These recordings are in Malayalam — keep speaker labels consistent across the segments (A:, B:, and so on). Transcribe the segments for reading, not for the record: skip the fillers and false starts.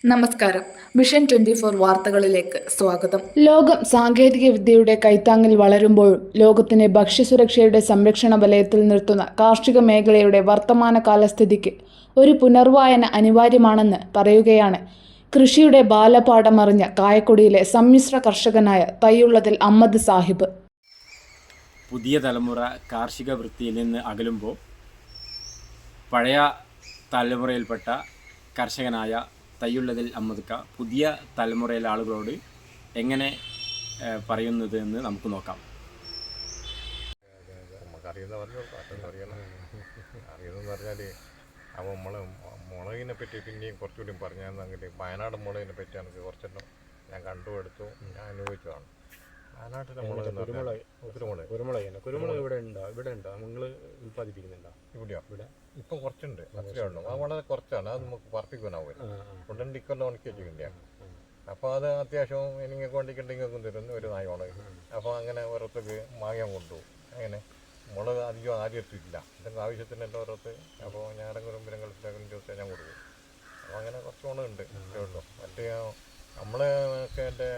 A: നമസ്കാരം. വിഷൻ 24 വാർത്തകളിലേക്ക് സ്വാഗതം. ലോകം സാങ്കേതിക വിദ്യയുടെ കൈത്താങ്ങിൽ വളരുമ്പോഴും ലോകത്തിനെ ഭക്ഷ്യസുരക്ഷയുടെ സംരക്ഷണ വലയത്തിൽ നിർത്തുന്ന കാർഷിക മേഖലയുടെ വർത്തമാനകാല സ്ഥിതിക്ക് ഒരു പുനർവായന അനിവാര്യമാണെന്ന് പറയുകയാണ് കൃഷിയുടെ ബാലപാഠമറിഞ്ഞ കായക്കൊടിയിലെ സമ്മിശ്ര കർഷകനായ തയ്യുള്ളതിൽ അഹമ്മദ് സാഹിബ്.
B: പുതിയ തലമുറ കാർഷിക വൃത്തിയിൽ നിന്ന് അകലുമ്പോൾ പഴയ തലമുറയിൽപ്പെട്ട കർഷകനായ തയ്യുള്ളതിൽ അഹമ്മദ്ക്ക പുതിയ തലമുറയിലെ ആളുകളോട് എങ്ങനെ പറയുന്നത് എന്ന് നമുക്ക് നോക്കാം.
C: അറിയുന്നതെന്ന് പറഞ്ഞാൽ അപ്പോൾ മുളകിനെ പറ്റി പിന്നെയും കുറച്ചുകൂടി പറഞ്ഞാൽ വയനാട് മുളകിനെ പറ്റി എനിക്ക് കുറച്ചെണ്ണം ഞാൻ കണ്ടുപിടുത്തു, ഞാൻ അനുഭവിച്ചതാണ്. വയനാട്ടിലെ മുളക്
D: കുരുമുളക് ഇവിടെ ഉണ്ടോ നിങ്ങൾ ഉൽപ്പാദിപ്പിക്കുന്നുണ്ടോ?
C: ഇവിടെയോ? ഇവിടെ ഇപ്പം കുറച്ചുണ്ട്, അത്രയേ ഉള്ളൂ. അത് വളരെ കുറച്ചാണ്, അത് നമുക്ക് പറപ്പിക്കാനാവില്ല. ഉടനെ ഇക്കൊല്ലം ഉണക്കി വെച്ചിട്ടുണ്ടാണ്. അപ്പോൾ അത് അത്യാവശ്യം എനിക്ക് കൊണ്ടിട്ടുണ്ടെങ്കിൽ തരുന്നു ഒരു നായ മുളക്. അപ്പോൾ അങ്ങനെ ഓരോരുത്തർക്ക് വാങ്ങാൻ കൊണ്ടുപോകും. അങ്ങനെ മുളക് അധികം ആരും എത്തിയിട്ടില്ല, എന്തെങ്കിലും ആവശ്യത്തിന് എൻ്റെ ഓരോരുത്തർ. അപ്പോൾ ഞാനെങ്കിലും ഗൾഫിലെങ്കിലും ദിവസം ഞാൻ കൊടുക്കും. അപ്പോൾ അങ്ങനെ കുറച്ച് മുളകുണ്ട്, ഇത്രയേ ഉള്ളൂ. മറ്റേ നമ്മളൊക്കെ എൻ്റെ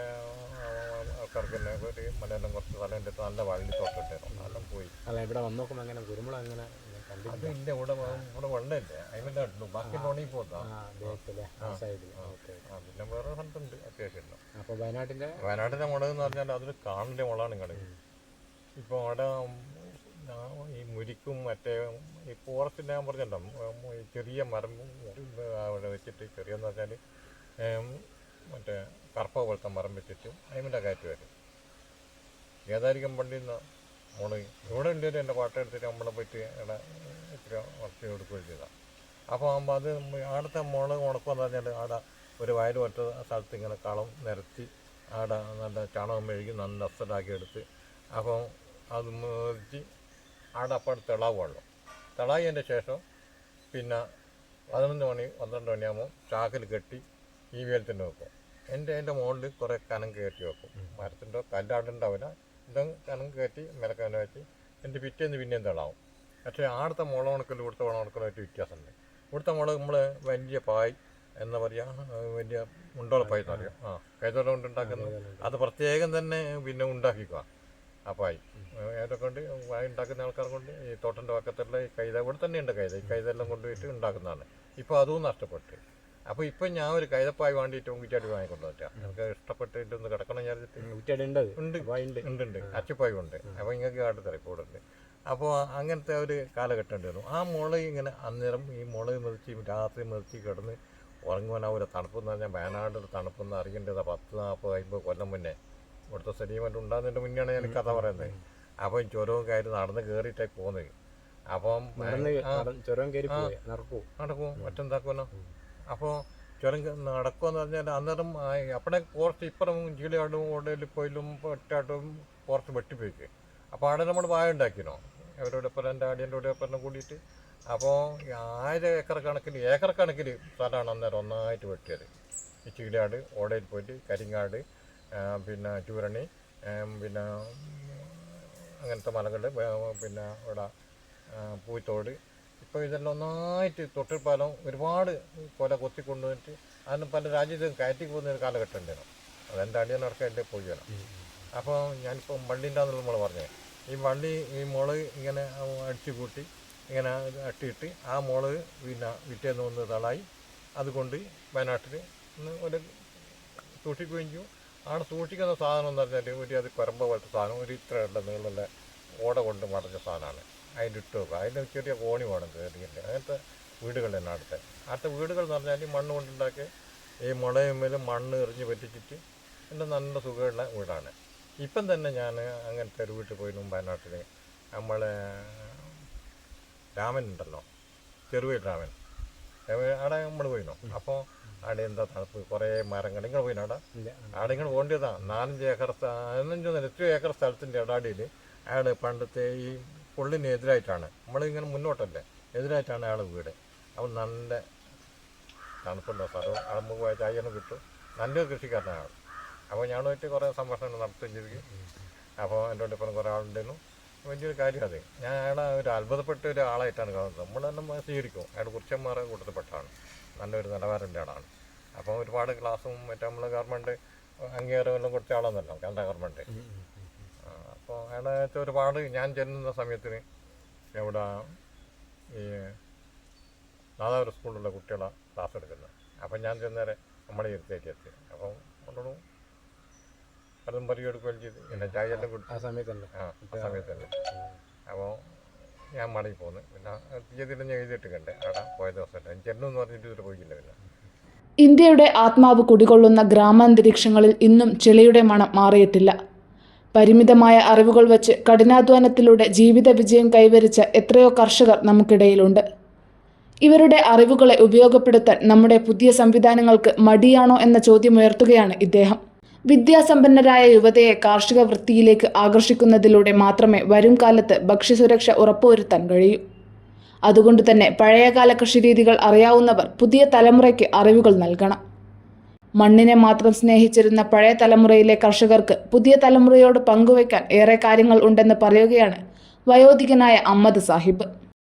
C: ആൾക്കാർക്ക് തന്നെ ഒരു മലയെല്ലാം കുറച്ച് സ്ഥലം എൻ്റെ നല്ല വള്ളി തോട്ടിട്ടായിരുന്നു, അതെല്ലാം പോയി.
D: അല്ല, ഇവിടെ വന്ന് നോക്കുമ്പോൾ അങ്ങനെ കുരുമുളക് അങ്ങനെ
C: അത് ഇല്ല, ഇവിടെ വെള്ളമില്ലേ, അതിൻ്റെ ഉള്ളൂ. ബാക്കി ഉണങ്ങി പോകുന്നതാണ്. പിന്നെ വേറെ സ്ഥലത്തുണ്ട് അത്യാവശ്യം.
D: അപ്പോൾ
C: വയനാട്ടിലെ മുളക് എന്ന് പറഞ്ഞാൽ അതൊരു കാണേണ്ട മുളകാണ് നിങ്ങൾ. ഇപ്പോൾ അവിടെ ഈ മുരിക്കും മറ്റേ ഈ ഫോറസ്റ്റിൻ്റെ ഞാൻ പറഞ്ഞല്ലോ, ഈ ചെറിയ മരം അവിടെ വെച്ചിട്ട്, ചെറിയെന്ന് പറഞ്ഞാൽ മറ്റേ കറുപ്പ പോലത്തെ മരം വെച്ചിട്ട് അതിൻ്റെ കാറ്റ് വരും. ഏതായിരിക്കും പണ്ടിൽ നിന്ന് മുളക് ഇവിടെ ഉണ്ടെങ്കിൽ എൻ്റെ പാട്ട എടുത്തിട്ട് നമ്മളെ പോയിട്ട് ഇവിടെ ഇത്ര വർക്ക് കൊടുക്കുകയും ചെയ്താണ്. അപ്പോൾ ആകുമ്പോൾ അത് അവിടുത്തെ മുളക് ഉണക്കുമെന്ന് പറഞ്ഞാൽ അവിടെ ഒരു വയൽ ഒറ്റ സ്ഥലത്ത് ഇങ്ങനെ കളം നിരത്തി അവിടെ നല്ല ചാണകം മെഴുകി നല്ല അസലാക്കി എടുത്ത്, അപ്പോൾ അത് മേടിച്ച് അവിടെ അപ്പം തിളാവ് വെള്ളം തിളായതിൻ്റെ ശേഷം പിന്നെ 11 മണി 12 മണിയാകുമ്പോൾ ചാക്കിൽ കെട്ടി ഈ വെയിലത്തിൻ്റെ വെക്കും. അതിൻ്റെ മുകളിൽ കുറേ കനം കയറ്റി വെക്കും. മരത്തിൻ്റെ കല്ലാടുണ്ടാവില്ല, ഇതും കനം കയറ്റി മിലക്കനെ വെച്ച് എൻ്റെ പിറ്റേന്ന് പിന്നെയും തിളാവും. പക്ഷേ ആടുത്തെ മുളക് ഉണക്കലും ഇവിടുത്തെ മുളക് ഉണക്കലുമായിട്ട് വ്യത്യാസമുണ്ട്. ഇവിടുത്തെ മുളക് നമ്മൾ വലിയ പായ് എന്താ പറയുക, വലിയ ഉണ്ടോളപ്പായി എന്ന് പറയും. കൈതോല കൊണ്ട് ഉണ്ടാക്കുന്നത് അത് പ്രത്യേകം തന്നെ പിന്നെ ഉണ്ടാക്കിക്കുക. ആ പായ് ഏതൊക്കെ കൊണ്ട് പായ് ഉണ്ടാക്കുന്ന ആൾക്കാർ കൊണ്ട് ഈ തോട്ടൻ്റെ പക്കത്തുള്ള ഈ കൈത ഇവിടെ തന്നെയുണ്ട്. ഈ കൈതെല്ലാം കൊണ്ടുപോയിട്ട് ഉണ്ടാക്കുന്നതാണ്. ഇപ്പോൾ അതും നഷ്ടപ്പെട്ട്. അപ്പോൾ ഇപ്പം ഞാൻ ഒരു കൈതപ്പായ് വേണ്ടിയിട്ട് കുറ്റാടി വാങ്ങിക്കൊണ്ട് പറ്റാം. എനിക്ക് ഇഷ്ടപ്പെട്ടിട്ട് ഒന്ന് കിടക്കണം വിചാരിച്ചിട്ട് ഉണ്ട് അച്ചിപ്പായ് ഉണ്ട്. അപ്പോൾ ഇങ്ങനെ കാട്ട് തിരക്കൂടുണ്ട്. അപ്പോൾ അങ്ങനത്തെ ഒരു കാലഘട്ടം ഉണ്ടായിരുന്നു. ആ മുളക് ഇങ്ങനെ അന്നേരം ഈ മുളക് മെതിച്ച് രാത്രി മെതിച്ച് കിടന്ന് ഉറങ്ങുവാൻ ആ ഒരു തണുപ്പെന്ന് പറഞ്ഞാൽ വയനാട് തണുപ്പെന്ന് അറിയേണ്ടത് 10, 40, 50 കൊല്ലം മുന്നേ ഇവിടുത്തെ സെഡിമെൻ്റ് ഉണ്ടാകുന്നതിൻ്റെ മുന്നെയാണ് ഞാൻ കഥ പറയുന്നത്. അപ്പം ചുരവും കയറി നടന്ന് കയറിയിട്ടേക്ക് പോകുന്നത്. അപ്പം നടക്കും മറ്റെന്താക്കുമല്ലോ. അപ്പോൾ ചുരം നടക്കുമെന്ന് പറഞ്ഞാൽ അന്നേരം അപ്പടെ കുറച്ച് ഇപ്പുറം ചീളിയാടും ഓടയിൽ പോയിലും ഒറ്റാട്ടും കുറച്ച് വെട്ടിപ്പോയിക്ക്. അപ്പോൾ അവിടെ നമ്മൾ വായ ഉണ്ടാക്കിനോ അവരോട് ഇപ്പം എൻ്റെ ആടിയൻ്റെ കൂടെ ഒപ്പം കൂടിയിട്ട്. അപ്പോൾ 1000 ഏക്കർ കണക്കിൽ സ്ഥലമാണ് അന്നേരം ഒന്നായിട്ട് വെട്ടിയത്. ഈ ചീളിയാട് ഓടയിൽ പോയിട്ട് കരിങ്ങാട്, പിന്നെ ചൂരണി, പിന്നെ അങ്ങനത്തെ മലകൾ, പിന്നെ ഇവിടെ പൂത്തോട്. ഇപ്പോൾ ഇതെല്ലാം ഒന്നായിട്ട് തൊട്ടിൽപ്പാലം ഒരുപാട് കൊല കൊത്തിക്കൊണ്ടുവന്നിട്ട് അതിന് പല രാജ്യത്തും കയറ്റി പോകുന്ന ഒരു കാലഘട്ടം ഉണ്ടായിരുന്നു. അതെൻ്റെ അടിയനടക്കം എൻ്റെ പോയി വേണം. അപ്പോൾ ഞാനിപ്പോൾ വള്ളീൻ്റെ നമ്മൾ പറഞ്ഞത് ഈ വള്ളി ഈ മുളക് ഇങ്ങനെ അടിച്ചു കൂട്ടി ഇങ്ങനെ അട്ടിയിട്ട് ആ മുളക് പിന്നെ വിറ്റേന്ന് വന്ന് തളായി അതുകൊണ്ട് വയനാട്ടിൽ ഒരു സൂക്ഷിക്കുകയും ചെയ്യും. ആണ് സൂക്ഷിക്കുന്ന സാധനം എന്ന് പറഞ്ഞാൽ അത് കുരമ്പ പോലത്തെ സാധനം, ഒരു ഇത്ര നീളമുള്ള ഓട കൊണ്ട് മടഞ്ഞ സാധനമാണ്. അതിൻ്റെ ഇട്ട് വെക്കുക. അതിൻ്റെ ചെറിയ കോണി വേണം കയറിയിട്ട്. അങ്ങനത്തെ വീടുകൾ തന്നെ അടുത്ത വീടുകൾ എന്ന് പറഞ്ഞാൽ മണ്ണ് കൊണ്ടുണ്ടാക്കി ഈ മുളയുമ്മേൽ മണ്ണ് എറിഞ്ഞ് പറ്റിച്ചിട്ട് എൻ്റെ നല്ല സുഖമുള്ള വീടാണ്. ഇപ്പം തന്നെ ഞാൻ അങ്ങനത്തെ ഒരു വീട്ടിൽ പോയി വയനാട്ടിൽ നമ്മളെ രാമൻ ഉണ്ടല്ലോ, ചെറുവയിൽ രാമൻ, അവിടെ നമ്മൾ പോയിനോ. അപ്പോൾ അവിടെ എന്താ തണുപ്പ്, കുറേ മരങ്ങൾ. നിങ്ങൾ പോയിനോ അവിടെ ഇങ്ങനെ പോകേണ്ടതാണ്. 4-5 ഏക്കർ 8 ഏക്കർ സ്ഥലത്തിൻ്റെ ഇടാടിയിൽ അയാൾ പണ്ടത്തെ ഈ പുള്ളിന് എതിരായിട്ടാണ്, നമ്മളിങ്ങനെ മുന്നോട്ടല്ലേ എതിരായിട്ടാണ് അയാൾ വീട്. അപ്പോൾ നല്ല തണുപ്പുള്ള സ്ഥലവും അവിടെ നമുക്ക് പോയ ചായനും കിട്ടും. നല്ലൊരു കൃഷിക്കാരനാണ്. അപ്പോൾ ഞാനുമായിട്ട് കുറേ സംഭാഷണം നടത്തുകയും ചെയ്തു. അപ്പോൾ എൻ്റെ ഇപ്പം കുറേ ആളുണ്ടായിരുന്നു. വലിയൊരു കാര്യം അത്. ഞാൻ അയാളെ ഒരു അത്ഭുതപ്പെട്ട ഒരു ആളായിട്ടാണ് കാണുന്നത്. നമ്മൾ തന്നെ സ്വീകരിക്കും. അയാൾ കുറിച്ചന്മാരെ കൂട്ടത്തിൽപ്പെട്ടാണ്. നല്ലൊരു നിലവാരൻ്റെ ആളാണ്. അപ്പോൾ ഒരുപാട് ക്ലാസ്സും മറ്റേ നമ്മൾ ഗവൺമെൻറ് അംഗീകാരമെല്ലാം കൊടുത്ത ആളാണല്ലോ കേന്ദ്ര ഗവൺമെൻറ്. അപ്പോൾ അയാളെ ഒരുപാട് ഞാൻ ചെല്ലുന്ന സമയത്തിന് ഇവിടെ ഈ നാദാപുര സ്കൂളിലുള്ള കുട്ടികളെ ക്ലാസ് എടുക്കുന്നത്. അപ്പം ഞാൻ ചെന്നേരെ നമ്മുടെ ഇരുത്തേക്ക് എത്തി. അപ്പം കൊണ്ടു അതും പരിഗണിക്കുകയും ചെയ്ത് പിന്നെ ചായ എല്ലാം കൊടുത്തു
D: ആ സമയത്ത് തന്നെ.
C: ആ സമയത്ത് തന്നെ. അപ്പോൾ ഞാൻ മടങ്ങി പോന്നു. പിന്നെ തീയതിയിൽ ഞാൻ എഴുതിയിട്ടിട്ടുണ്ട് അവിടെ പോയ ദിവസമല്ല ചെന്നെന്ന് പറഞ്ഞിട്ട് ഇതുവരെ പോയില്ല. പിന്നെ
A: ഇന്ത്യയുടെ ആത്മാവ് കുടികൊള്ളുന്ന ഗ്രാമാന്തരീക്ഷങ്ങളിൽ ഇന്നും ചെളിയുടെ മണം മാറിയിട്ടില്ല. പരിമിതമായ അറിവുകൾ വച്ച് കഠിനാധ്വാനത്തിലൂടെ ജീവിത വിജയം കൈവരിച്ച എത്രയോ കർഷകർ നമുക്കിടയിലുണ്ട്. ഇവരുടെ അറിവുകളെ ഉപയോഗപ്പെടുത്താൻ നമ്മുടെ പുതിയ സംവിധാനങ്ങൾക്ക് മടിയാണോ എന്ന ചോദ്യമുയർത്തുകയാണ് ഇദ്ദേഹം. വിദ്യാസമ്പന്നരായ യുവതയെ കാർഷിക വൃത്തിയിലേക്ക് ആകർഷിക്കുന്നതിലൂടെ മാത്രമേ വരും കാലത്ത് ഭക്ഷ്യസുരക്ഷ ഉറപ്പുവരുത്താൻ കഴിയൂ. അതുകൊണ്ട് തന്നെ പഴയകാല കൃഷിരീതികൾ അറിയാവുന്നവർ പുതിയ തലമുറയ്ക്ക് അറിവുകൾ നൽകണം. മണ്ണിനെ മാത്രം സ്നേഹിച്ചിരുന്ന പഴയ തലമുറയിലെ കർഷകർക്ക് പുതിയ തലമുറയോട് പങ്കുവയ്ക്കാൻ ഏറെ കാര്യങ്ങൾ ഉണ്ടെന്ന് പറയുകയാണ് വയോധികനായ അഹമ്മദ് സാഹിബ്.